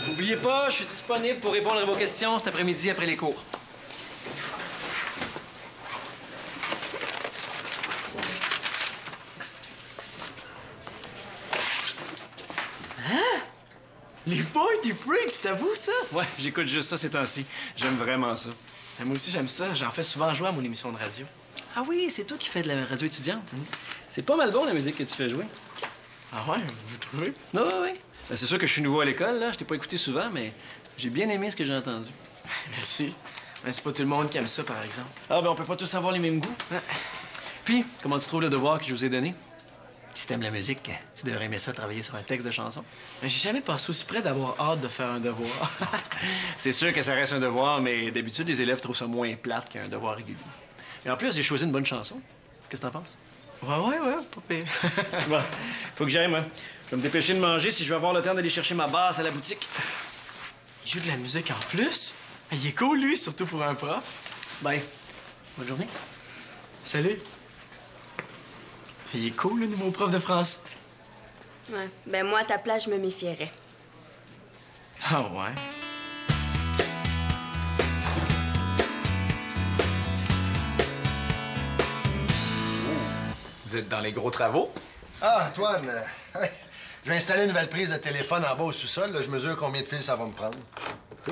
N'oubliez pas, je suis disponible pour répondre à vos questions cet après-midi après les cours. Hein? Les Party Freaks, c'est à vous, ça? Ouais, j'écoute juste ça ces temps-ci. J'aime vraiment ça. Moi aussi, j'aime ça. J'en fais souvent jouer à mon émission de radio. Ah oui, c'est toi qui fais de la radio étudiante. C'est pas mal bon, la musique que tu fais jouer. Ah ouais? Vous trouvez? Non, oui. Ben, c'est sûr que je suis nouveau à l'école, là. Je t'ai pas écouté souvent, mais j'ai bien aimé ce que j'ai entendu. Merci. Mais c'est pas tout le monde qui aime ça, par exemple. Ah, ben on peut pas tous avoir les mêmes goûts. Puis, comment tu trouves le devoir que je vous ai donné? Si t'aimes la musique, tu devrais aimer ça, travailler sur un texte de chanson. Mais j'ai jamais passé aussi près d'avoir hâte de faire un devoir. C'est sûr que ça reste un devoir, mais d'habitude, les élèves trouvent ça moins plate qu'un devoir régulier. Et en plus, j'ai choisi une bonne chanson. Qu'est-ce que t'en penses? Ouais, pas pire. Bon, faut que j'aille, moi. Je vais me dépêcher de manger si je veux avoir le temps d'aller chercher ma basse à la boutique. Il joue de la musique en plus? Il est cool, lui, surtout pour un prof. Bye. Bonne journée. Salut. Il est cool, le nouveau prof de français. Ouais. Ben moi, à ta place, je me méfierais. Ah ouais? Vous êtes dans les gros travaux? Ah, Antoine, je vais installer une nouvelle prise de téléphone en bas au sous-sol. Je mesure combien de fils ça va me prendre.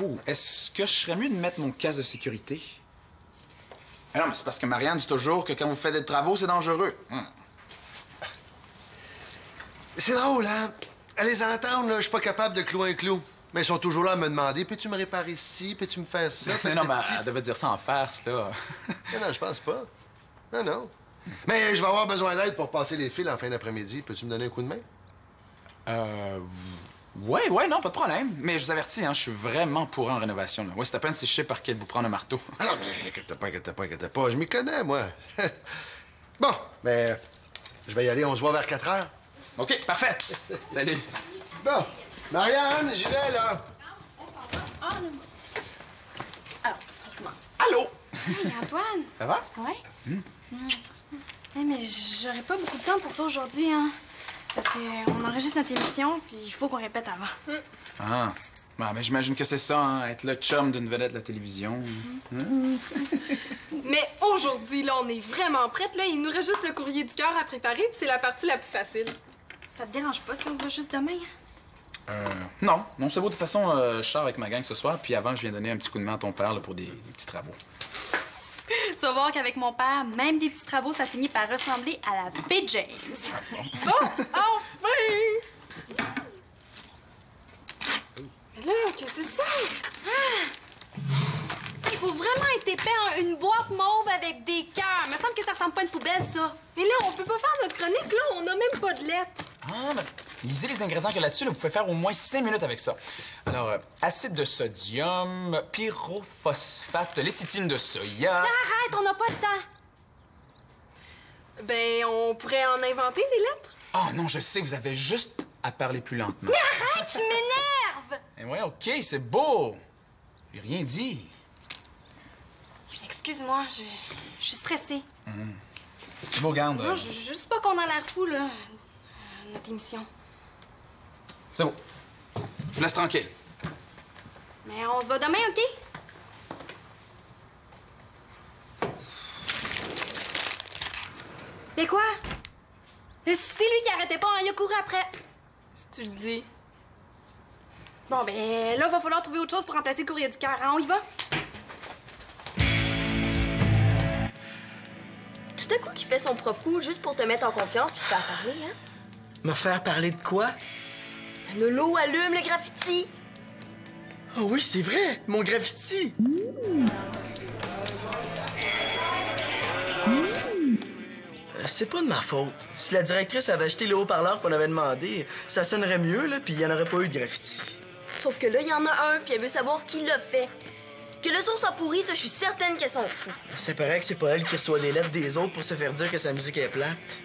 Oh, est-ce que je serais mieux de mettre mon casque de sécurité? Ah non, mais c'est parce que Marianne dit toujours que quand vous faites des travaux, c'est dangereux. C'est drôle, hein? À les entendre, là, je suis pas capable de clouer un clou. Mais ils sont toujours là à me demander, peux-tu me réparer ci, peux-tu me faire ça? Non, mais elle devait dire ça en farce, là. Non, je pense pas. Non. Mais je vais avoir besoin d'aide pour passer les fils en fin d'après-midi. Peux-tu me donner un coup de main? Ouais, non, pas de problème. Mais je vous avertis, hein, je suis vraiment pour en rénovation. Là. Ouais, c'est à peine si je sais par quel vous prendre un marteau. Ah non, mais inquiète pas. Je m'y connais, moi. Bon, mais je vais y aller. On se voit vers 4 heures. OK, parfait. Salut. Bon, Marianne, j'y vais, là. Alors, on recommence. Allô? Hey, Antoine. Ça va? Ouais? Hey, mais j'aurais pas beaucoup de temps pour toi aujourd'hui, hein. Parce qu'on enregistre notre émission, puis il faut qu'on répète avant. Ah. Bon, mais j'imagine que c'est ça, hein, être le chum d'une vedette de la télévision. Mais aujourd'hui, là, on est vraiment prête, là. Il nous reste juste le courrier du cœur à préparer, puis c'est la partie la plus facile. Ça te dérange pas si on se voit juste demain? Non, c'est beau. De toute façon, je sors avec ma gang ce soir, puis avant, je viens donner un petit coup de main à ton père là, pour des petits travaux. Tu vas voir qu'avec mon père, même des petits travaux, ça finit par ressembler à la baie James. Oh, enfin! Mais là, qu'est-ce que c'est ça? Il faut vraiment être épais, hein? Une boîte mauve avec des cœurs. Il me semble que ça ressemble pas à une poubelle, ça. Mais là, on peut pas faire notre chronique, là. On a même pas de lettres. Ah, mais lisez les ingrédients qu'il y a là-dessus. Là, vous pouvez faire au moins 5 minutes avec ça. Alors, acide de sodium, pyrophosphate, lécithine de soya... Arrête, on n'a pas de temps. Ben, on pourrait en inventer des lettres. Oh non, je sais, vous avez juste à parler plus lentement. Mais arrête, tu m'énerves! Eh ouais, OK, c'est beau. J'ai rien dit. Excuse-moi, je suis stressée. C'est beau, garde. Non, juste pas qu'on a l'air fou, là. Notre émission. C'est beau. Je vous laisse tranquille. Mais on se voit demain, OK? Mais quoi? C'est lui qui arrêtait pas, hein? Il a couru après. Si tu le dis. Bon, ben là, va falloir trouver autre chose pour remplacer le courrier du cœur. Hein? On y va? Tout à coup, qui fait son prof cool juste pour te mettre en confiance puis te faire parler, hein? Me faire parler de quoi? Nolo, allume le graffiti! Oh oui, c'est vrai! Mon graffiti! C'est pas de ma faute. Si la directrice avait acheté les haut-parleurs qu'on avait demandé, ça sonnerait mieux, là, puis il n'y en aurait pas eu de graffiti. Sauf que là, il y en a un, puis elle veut savoir qui l'a fait. Que le son soit pourri, ça, je suis certaine qu'elle s'en fout. C'est pareil que c'est pas elle qui reçoit des lettres des autres pour se faire dire que sa musique est plate.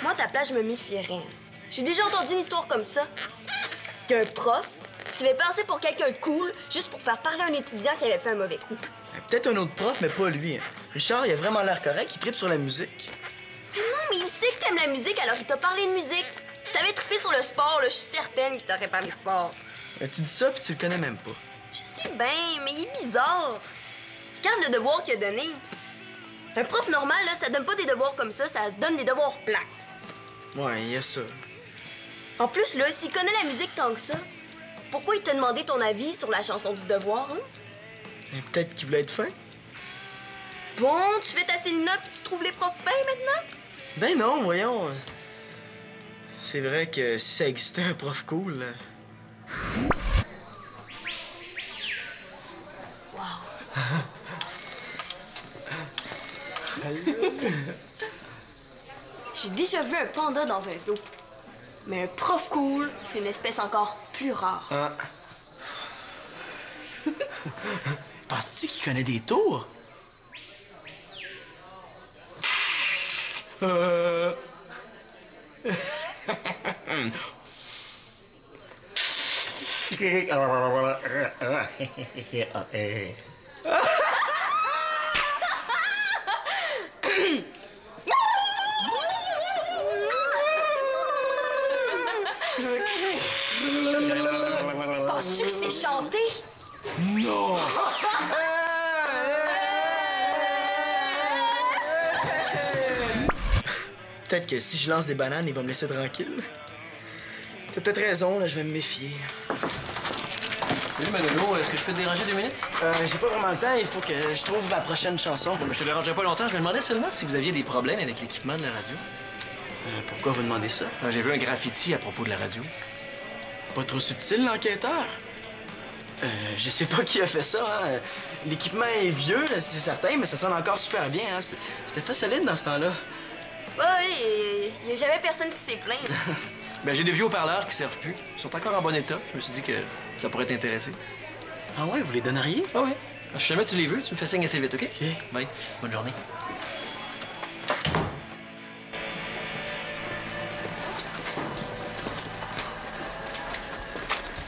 Moi, à ta place, je me méfierais. J'ai déjà entendu une histoire comme ça. Qu'un prof s'y fait passer pour quelqu'un de cool juste pour faire parler à un étudiant qui avait fait un mauvais coup. Peut-être un autre prof, mais pas lui. Richard, il a vraiment l'air correct, il tripe sur la musique. Mais non, mais il sait que t'aimes la musique, alors il t'a parlé de musique. Si t'avais trippé sur le sport, là, je suis certaine qu'il t'aurait parlé de sport. Tu dis ça, puis tu le connais même pas. Je sais bien, mais il est bizarre. Regarde le devoir qu'il a donné. Un prof normal, là, ça donne pas des devoirs comme ça donne des devoirs plates. Ouais, il y a ça. En plus, là, s'il connaît la musique tant que ça, pourquoi il t'a demandé ton avis sur la chanson du devoir, hein? Peut-être qu'il voulait être fin. Bon, tu fais ta Célina puis tu trouves les profs fins maintenant? Ben non, voyons. C'est vrai que si ça existait un prof cool... J'ai déjà vu un panda dans un zoo. Mais un prof cool, c'est une espèce encore plus rare. Ah. Penses-tu qu'il connaît des tours? Penses-tu que c'est chanté? Non! Peut-être que si je lance des bananes, il va me laisser tranquille. T'as peut-être raison, là, je vais me méfier. Salut Manolo, est-ce que je peux te déranger 2 minutes? J'ai pas vraiment le temps, il faut que je trouve ma prochaine chanson. Je te dérangerai pas longtemps, je me demandais seulement si vous aviez des problèmes avec l'équipement de la radio. Pourquoi vous demandez ça? J'ai vu un graffiti à propos de la radio. Pas trop subtil, l'enquêteur? Je sais pas qui a fait ça, hein. L'équipement est vieux, là, c'est certain, mais ça sonne encore super bien, hein. C'était fait solide dans ce temps-là. Ouais, il y a jamais personne qui s'est plaint. Ben, j'ai des vieux haut-parleurs qui servent plus. Ils sont encore en bon état. Je me suis dit que ça pourrait t'intéresser. Ah ouais, vous les donneriez? Ah ouais. Si jamais tu les veux, tu me fais signe assez vite, OK? OK. Bye. Bonne journée.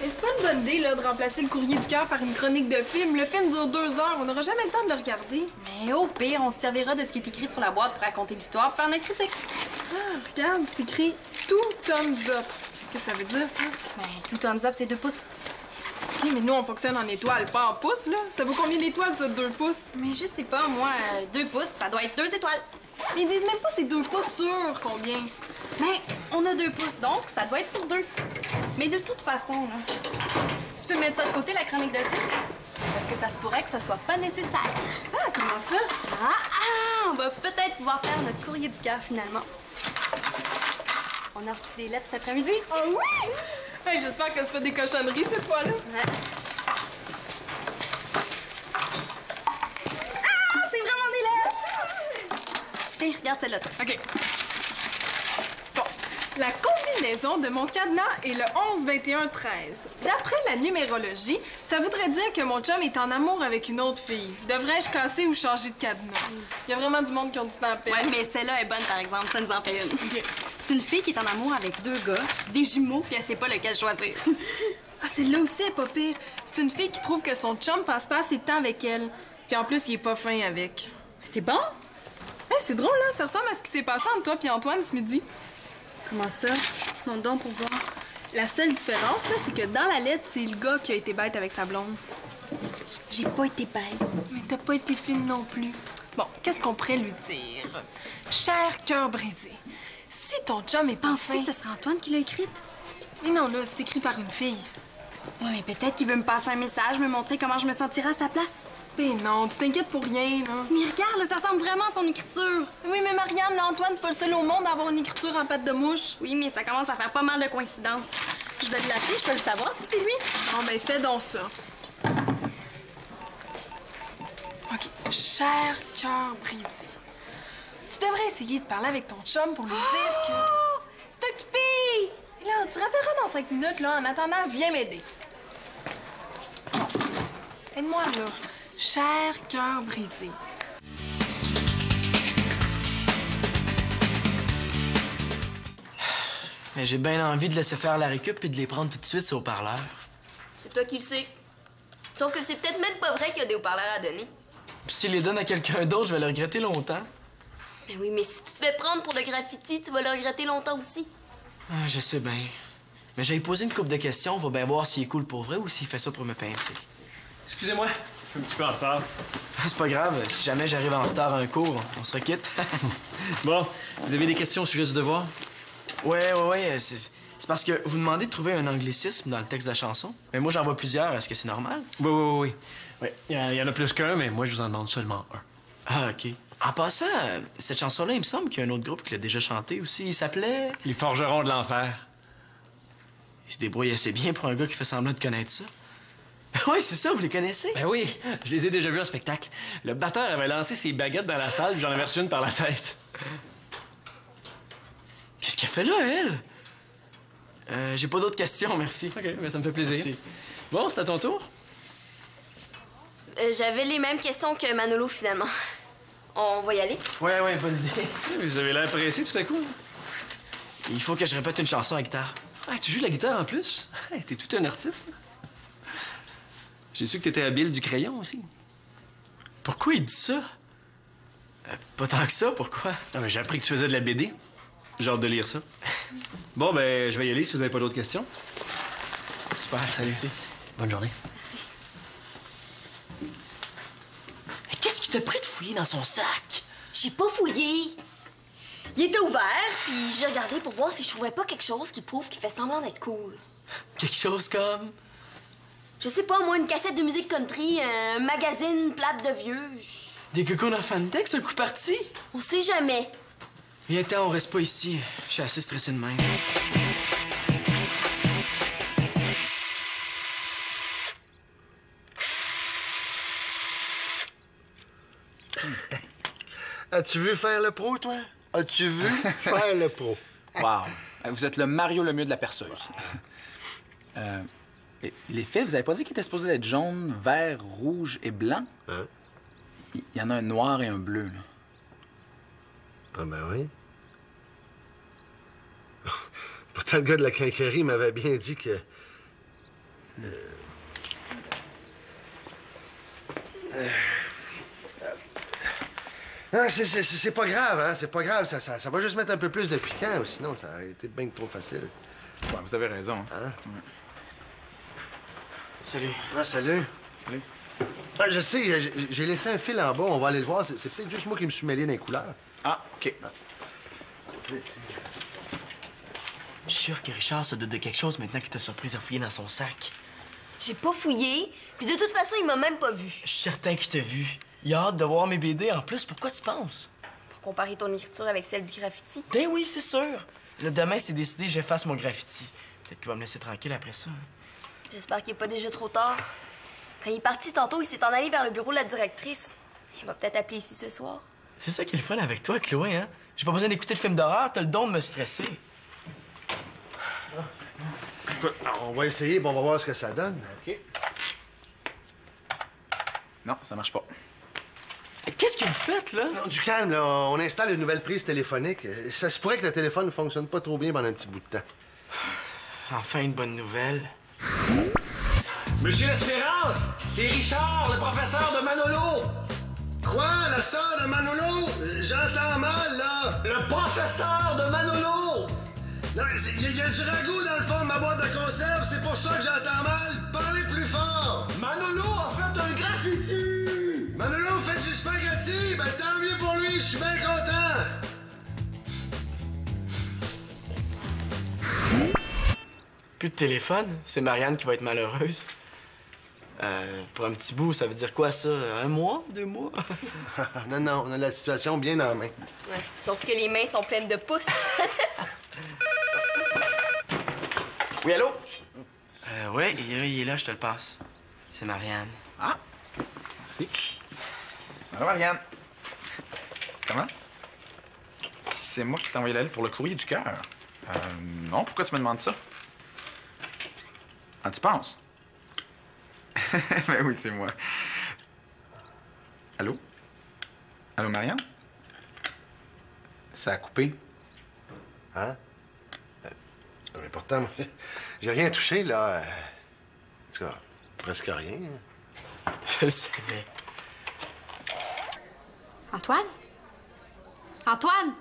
Et c'est pas une bonne idée, là, de remplacer le courrier du cœur par une chronique de film. Le film dure 2 heures. On n'aura jamais le temps de le regarder. Mais au pire, on se servira de ce qui est écrit sur la boîte pour raconter l'histoire, pour faire notre critique. Ah, regarde, c'est écrit « Tout thumbs up ». Qu'est-ce que ça veut dire, ça? Ben, tout thumbs up, c'est 2 pouces. OK, mais nous, on fonctionne en étoiles, pas en pouces, là. Ça vaut combien d'étoiles, ça, 2 pouces? Mais je sais pas, moi, 2 pouces, ça doit être 2 étoiles. Ils disent même pas c'est 2 pouces sur combien. Mais on a 2 pouces, donc ça doit être sur 2. Mais de toute façon, là, tu peux mettre ça de côté, la chronique de film. Parce que ça se pourrait que ça soit pas nécessaire. Ah, comment ça? On va peut-être pouvoir faire notre courrier du cœur, finalement. On a reçu des lettres cet après-midi. Ah oui? Hey, j'espère que c'est pas des cochonneries, cette fois-là. Ouais. C'est vraiment des lettres! Tiens, regarde celle-là. OK. Bon. La combinaison de mon cadenas est le 11-21-13. D'après la numérologie, ça voudrait dire que mon chum est en amour avec une autre fille. Devrais-je casser ou changer de cadenas? Il y a vraiment du monde qui ont du temps à perdre. Ouais, mais celle-là est bonne, par exemple. Ça nous en fait une. OK. C'est une fille qui est en amour avec 2 gars, des jumeaux, puis elle sait pas lequel choisir. Ah, celle-là aussi est pas pire. C'est une fille qui trouve que son chum passe pas assez de temps avec elle. Puis en plus, il est pas fin avec. C'est bon? Hey, c'est drôle, hein? Ça ressemble à ce qui s'est passé entre toi et Antoine ce midi. Comment ça? Montre donc pour voir. La seule différence, là, c'est que dans la lettre, c'est le gars qui a été bête avec sa blonde. J'ai pas été bête. Mais t'as pas été fine non plus. Bon, qu'est-ce qu'on pourrait lui dire? Cher cœur brisé, si ton chum est pas Penses-tu fin... que ce serait Antoine qui l'a écrite? Mais non, là, c'est écrit par une fille. Ouais, mais peut-être qu'il veut me passer un message, me montrer comment je me sentirais à sa place. Ben non, tu t'inquiètes pour rien, là. Mais regarde, là, ça ressemble vraiment à son écriture. Oui, mais Marianne, là, Antoine, c'est pas le seul au monde à avoir une écriture en patte de mouche. Oui, mais ça commence à faire pas mal de coïncidences. Je vais te l'appeler, je peux le savoir si c'est lui. Bon, ben, fais donc ça. OK. Cher cœur brisé, tu devrais essayer de parler avec ton chum pour lui dire que... C'est occupé! Et là, tu rappelleras dans 5 minutes, là. En attendant, viens m'aider. Aide-moi, là. Cher cœur brisé. Mais j'ai bien envie de laisser faire la récup et de les prendre tout de suite, ces haut-parleurs. C'est toi qui le sais. Sauf que c'est peut-être même pas vrai qu'il y a des haut-parleurs à donner. Puis s'ils les donnent à quelqu'un d'autre, je vais le regretter longtemps. Mais oui, mais si tu te fais prendre pour le graffiti, tu vas le regretter longtemps aussi. Ah, je sais bien. Mais j'ai posé une couple de questions, on va bien voir s'il est cool pour vrai ou s'il fait ça pour me pincer. Excusez-moi, je suis un petit peu en retard. Ah, c'est pas grave, si jamais j'arrive en retard à un cours, on se requitte. Bon, vous avez des questions au sujet du devoir? Ouais, c'est parce que vous demandez de trouver un anglicisme dans le texte de la chanson. Mais moi, j'en vois plusieurs, est-ce que c'est normal? Oui. Il y en a plus qu'un, mais moi, je vous en demande seulement un. Ah, OK. En passant, cette chanson-là, il me semble qu'il y a un autre groupe qui l'a déjà chantée aussi. Il s'appelait... Les Forgerons de l'Enfer. Il se débrouille assez bien pour un gars qui fait semblant de connaître ça. Oui, c'est ça, vous les connaissez? Ben oui, je les ai déjà vus en spectacle. Le batteur avait lancé ses baguettes dans la salle, puis j'en avais reçu une par la tête. Qu'est-ce qu'elle fait là, elle? J'ai pas d'autres questions, merci. OK, ben ça me fait plaisir. Merci. Bon, c'est à ton tour. J'avais les mêmes questions que Manolo, finalement. On va y aller? Ouais, bonne idée. Vous avez l'air pressé tout à coup. Il faut que je répète une chanson à guitare. Ah, tu joues de la guitare en plus? Hey, t'es tout un artiste. J'ai su que t'étais habile du crayon aussi. Pourquoi il dit ça? Pas tant que ça, pourquoi? Non, mais j'ai appris que tu faisais de la BD. J'ai hâte de lire ça. Bon, ben, je vais y aller si vous avez pas d'autres questions. Super, salut. Bonne journée. Qu'est-ce qui t'a pris de fouiller dans son sac? J'ai pas fouillé. Il était ouvert, puis j'ai regardé pour voir si je trouvais pas quelque chose qui prouve qu'il fait semblant d'être cool. Quelque chose comme... Je sais pas, moi, une cassette de musique country, un magazine plate de vieux. Des cocons en Fantex, un coup parti? On sait jamais. Viens-t'en, on reste pas ici. Je suis assez stressé de même. As-tu vu faire le pro, toi? As-tu vu faire le pro? Wow. Vous êtes le Mario Lemieux de la perceuse. Les fils, vous avez pas dit qu'ils étaient supposés être jaune, vert, rouge et blanc? Hein? Il y en a un noir et un bleu, là. Ah, ben oui. Pourtant, le gars de la quincaillerie m'avait bien dit que... Non, c'est pas grave, hein? C'est pas grave. Ça va juste mettre un peu plus de piquant, sinon ça aurait été bien trop facile. Ouais, vous avez raison. Hein? Ouais. Salut. Ah, salut. Salut. Ah, je sais, j'ai laissé un fil en bas. On va aller le voir. C'est peut-être juste moi qui me suis mêlé dans les couleurs. Ah, OK. Je suis sûr que Richard se doute de quelque chose maintenant qu'il t'a surpris à fouiller dans son sac. J'ai pas fouillé, puis de toute façon, il m'a même pas vu. Je suis certain qu'il t'a vu. Il a hâte de voir mes BD en plus. Pourquoi tu penses? Pour comparer ton écriture avec celle du graffiti. Ben oui, c'est sûr. Là, demain, c'est décidé, j'efface mon graffiti. Peut-être qu'il va me laisser tranquille après ça. J'espère qu'il est pas déjà trop tard. Quand il est parti tantôt, il s'est en allé vers le bureau de la directrice. Il va peut-être appeler ici ce soir. C'est ça qui est le fun avec toi, Chloé, hein? J'ai pas besoin d'écouter le film d'horreur, t'as le don de me stresser. Écoute, on va essayer, puis on va voir ce que ça donne. OK? Non, ça marche pas. Qu'est-ce que vous faites, là? Non, du calme, là. On installe une nouvelle prise téléphonique. Ça se pourrait que le téléphone ne fonctionne pas trop bien pendant un petit bout de temps. Enfin, une bonne nouvelle. Monsieur l'Espérance, c'est Richard, le professeur de Manolo. Quoi? La sœur de Manolo? J'entends mal, là. Le professeur de Manolo. Non, il y a du ragoût dans le fond de ma boîte de conserve. C'est pour ça que j'entends mal. Parlez plus fort. Manolo a fait un graffiti. Manolo fait du spaghetti. Ben, tant mieux pour lui. Je suis bien content. Plus de téléphone, c'est Marianne qui va être malheureuse. Pour un petit bout, ça veut dire quoi, ça? 1 mois? 2 mois? Non, on a la situation bien en main. Ouais. Sauf que les mains sont pleines de pouces. Oui, allô? Ouais, il est là, je te le passe. C'est Marianne. Ah! Merci. Alors, Marianne. Comment? C'est moi qui t'ai envoyé la lettre pour le courrier du cœur. Non, pourquoi tu me demandes ça? Ah, tu penses? Ben oui, c'est moi. Allô? Allô, Marianne? Ça a coupé. Hein? Mais pourtant, j'ai rien touché, là. En tout cas, presque rien. Je le savais. Antoine? Antoine?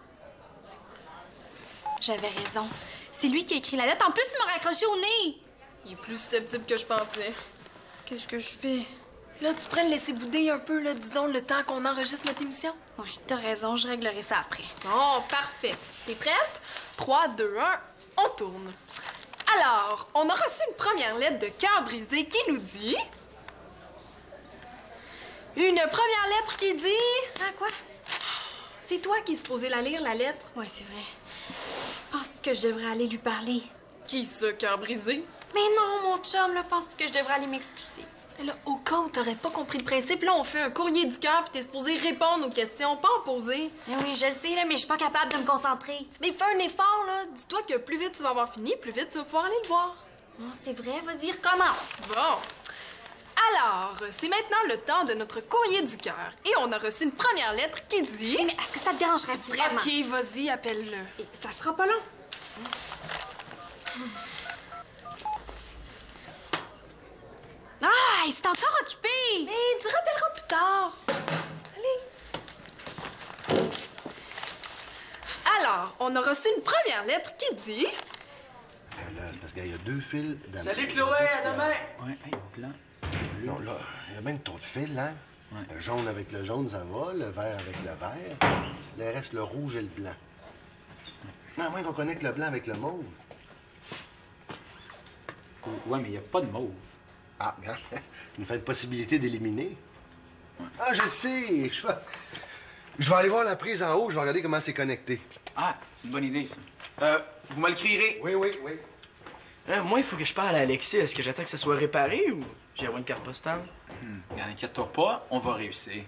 J'avais raison. C'est lui qui a écrit la lettre. En plus, il m'a raccroché au nez. Il est plus susceptible que je pensais. Qu'est-ce que je fais? Là, tu pourrais le laisser bouder un peu, là, disons, le temps qu'on enregistre notre émission. Ouais, t'as raison, je réglerai ça après. Oh, parfait. T'es prête? 3, 2, 1, on tourne. Alors, on a reçu une première lettre de Cœur brisé qui nous dit... Une première lettre qui dit... Ah, quoi? C'est toi qui es supposé la lire, la lettre. Ouais, c'est vrai. Penses-tu que je devrais aller lui parler? Qui ça, Cœur brisé? Mais non, mon chum, là, penses-tu que je devrais aller m'excuser? Là, au cas où t'aurais pas compris le principe, là, on fait un courrier du cœur puis t'es supposé répondre aux questions, pas en poser. Eh oui, je le sais, là, mais je suis pas capable de me concentrer. Mais fais un effort, là. Dis-toi que plus vite tu vas avoir fini, plus vite tu vas pouvoir aller le voir. Non, c'est vrai, vas-y, recommence. Bon. Alors, c'est maintenant le temps de notre courrier du cœur. Et on a reçu une première lettre qui dit... Mais est-ce que ça te dérangerait vraiment? OK, vas-y, appelle-le. Et ça sera pas long. Ah, il s'est encore occupé! Mais tu rappelleras plus tard. Allez. Alors, on a reçu une première lettre qui dit... Là, parce qu'il y a 2 fils... Salut, Chloé, à demain! Ouais, hey, blanc. Non, là, il y a même trop de fils, hein? Ouais. Le jaune avec le jaune, ça va. Le vert avec le vert. Le reste, le rouge et le blanc. Mais à moins qu'on connecte le blanc avec le mauve. Ouais, mais il n'y a pas de mauve. Ah, regarde, il nous fait une possibilité d'éliminer. Ah, je sais! Je vais aller voir la prise en haut, je vais regarder comment c'est connecté. Ah, c'est une bonne idée, ça. Vous me le crierez. Oui, oui, oui. Moi, il faut que je parle à Alexis. Est-ce que j'attends que ça soit réparé ou j'ai avoir une carte postale? Regarde, inquiète-toi pas, on va réussir.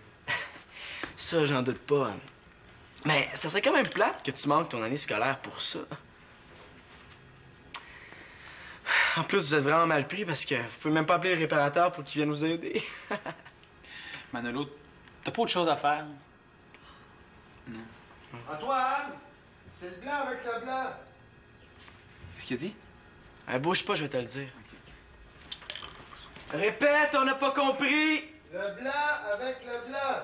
Ça, j'en doute pas. Mais ça serait quand même plate que tu manques ton année scolaire pour ça. En plus, vous êtes vraiment mal pris parce que vous pouvez même pas appeler le réparateur pour qu'il vienne vous aider. Manolo, t'as pas autre chose à faire? Antoine! C'est le blanc avec le blanc. Qu'est-ce qu'il a dit? Bouge pas, je vais te le dire. Répète, on n'a pas compris! Le blanc avec le blanc.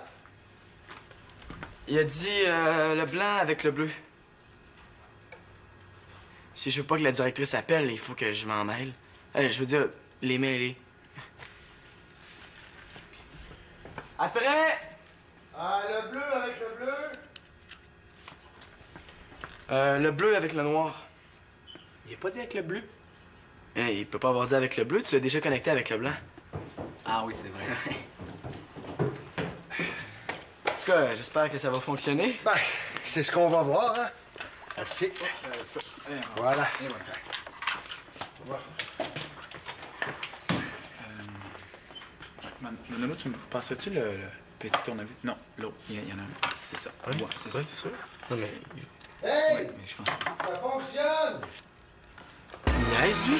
Il a dit le blanc avec le bleu. Si je veux pas que la directrice appelle, il faut que je m'en mêle. Je veux dire, les mêler. Après! Ah, le bleu avec le bleu. Le bleu avec le noir. Il a pas dit avec le bleu? Il peut pas avoir dit avec le bleu, tu l'as déjà connecté avec le blanc. Ah oui, c'est vrai. En tout cas, j'espère que ça va fonctionner. Ben, c'est ce qu'on va voir, hein? Merci. Voilà. Et voilà. Manolo, tu me passerais-tu le petit tournevis? Non, l'autre. Il y en a un. C'est ça. Ouais, c'est ça. t'es sûr? Non, mais... Hey! Mais je pense... Ça fonctionne! Niaise, lui!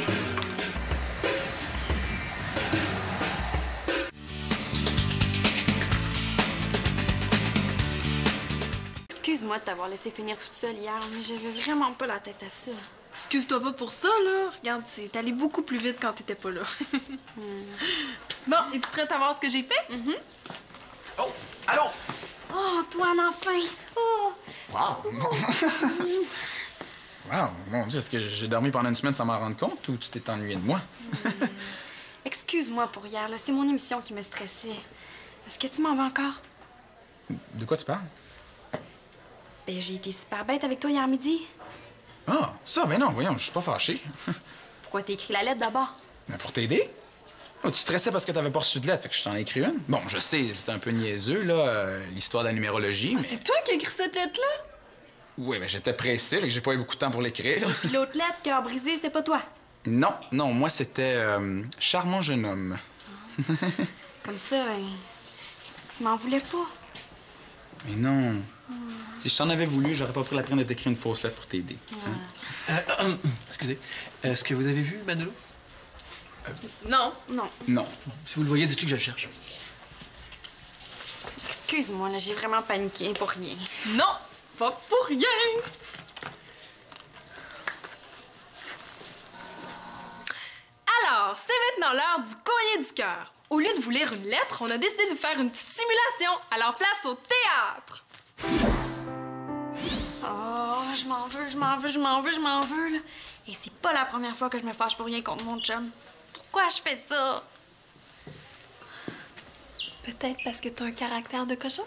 Excuse-moi de t'avoir laissé finir toute seule hier, mais j'avais vraiment pas la tête à ça. Excuse-toi pas pour ça, là. Regarde, c'est allé beaucoup plus vite quand t'étais pas là. Bon, es-tu prête à voir ce que j'ai fait? Oh! Allô? Oh, Antoine, enfin! Oh! Wow! Wow, mon Dieu, est-ce que j'ai dormi pendant une semaine sans m'en rendre compte ou tu t'es ennuyé de moi? Excuse-moi pour hier, là. C'est mon émission qui me stressait. Est-ce que tu m'en veux encore? De quoi tu parles? Ben, j'ai été super bête avec toi hier midi. Ah, ça, ben non, voyons, je suis pas fâché. Pourquoi t'as écrit la lettre d'abord? Mais pour t'aider? Oh, tu stressais parce que t'avais pas reçu de lettre, fait que je t'en ai écrit une. Bon, je sais, c'était un peu niaiseux, là, l'histoire de la numérologie, mais... C'est toi qui as écrit cette lettre-là? Oui, mais j'étais pressé, fait que j'ai pas eu beaucoup de temps pour l'écrire. Puis l'autre lettre, Cœur brisé, c'est pas toi. Non, non, moi, c'était Charmant jeune homme. Comme ça, ben, tu m'en voulais pas. Mais non. Si je t'en avais voulu, j'aurais pas pris la peine de t'écrire une fausse lettre pour t'aider. Excusez. Est-ce que vous avez vu Manolo? Non. Non. Non. Si vous le voyez, dites-lui que je le cherche. Excuse-moi, là, j'ai vraiment paniqué pour rien. Non, pas pour rien. Alors, c'est maintenant l'heure du courrier du cœur. Au lieu de vous lire une lettre, on a décidé de faire une petite simulation. Alors, place au théâtre. Oh, je m'en veux, là. Et c'est pas la première fois que je me fâche pour rien contre mon chum. Pourquoi je fais ça? Peut-être parce que t'as un caractère de cochon.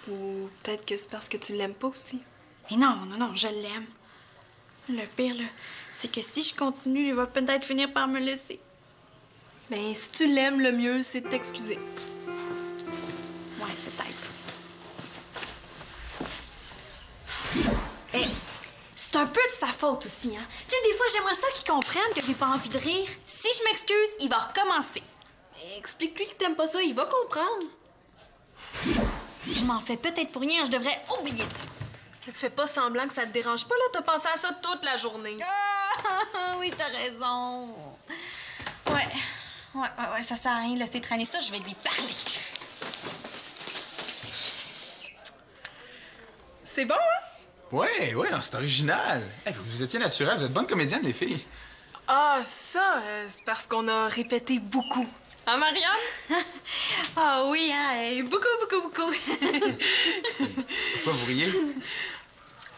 Ou peut-être que c'est parce que tu l'aimes pas aussi. Et non, je l'aime. Le pire, là, c'est que si je continue, il va peut-être finir par me laisser. Ben, si tu l'aimes, le mieux, c'est de t'excuser. Ouais, peut-être. Et c'est un peu de sa faute aussi, hein. Tu sais, des fois, j'aimerais ça qu'il comprenne que j'ai pas envie de rire. Si je m'excuse, il va recommencer. Explique-lui que t'aimes pas ça, il va comprendre. Je m'en fais peut-être pour rien, je devrais oublier ça. Fais pas semblant que ça te dérange pas, là. T'as pensé à ça toute la journée. Ah, oui, t'as raison. Ouais, ça sert à rien de laisser traîner ça, je vais lui parler. C'est bon, hein? Ouais, non, c'est original. Hey, vous étiez naturel, vous êtes bonne comédienne, les filles. Ah, ça, c'est parce qu'on a répété beaucoup. Hein, Marianne? Ah oui, hein, beaucoup. Pourquoi vous riez?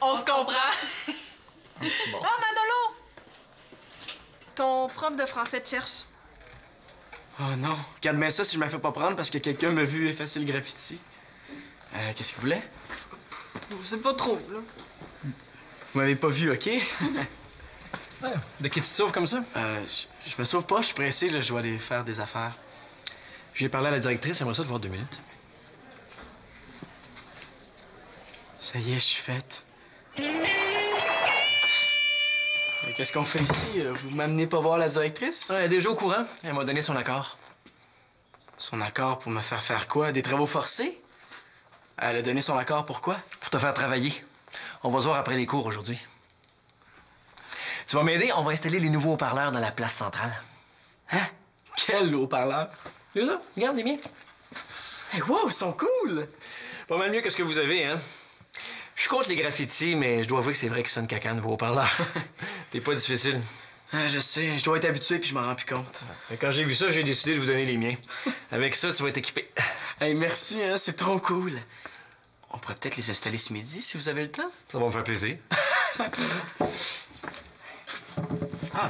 On se comprend. Bon. Oh, Manolo! Ton prof de français te cherche. Oh non, regarde bien ça si je me fais pas prendre parce que quelqu'un m'a vu effacer le graffiti. Qu'est-ce qu'il voulait? Je sais pas trop, là. Vous m'avez pas vu, OK? Ouais. De qui tu te sauves comme ça? Je me sauve pas, je suis pressé, là, je dois aller faire des affaires. J'ai parlé à la directrice, elle aimerait ça de voir 2 minutes. Ça y est, je suis faite. Qu'est-ce qu'on fait ici? Vous m'amenez pas voir la directrice? Ouais, elle est déjà au courant. Elle m'a donné son accord. Son accord pour me faire faire quoi? Des travaux forcés? Elle a donné son accord pour quoi? Pour te faire travailler. On va se voir après les cours aujourd'hui. Tu vas m'aider? On va installer les nouveaux haut-parleurs dans la place centrale. Hein? Quel haut-parleur? C'est ça? Regarde les miens. Hey, wow, ils sont cool! Pas mal mieux que ce que vous avez, hein? Je suis contre les graffitis, mais je dois avouer que c'est vrai qu'ils sonnent caca, vos haut-parleurs. T'es pas difficile. Je sais, je dois être habitué puis je m'en rends plus compte. Quand j'ai vu ça, j'ai décidé de vous donner les miens. Avec ça, tu vas être équipé. Hey, merci, hein, c'est trop cool. On pourrait peut-être les installer ce midi si vous avez le temps. Ça va me faire plaisir. Ah.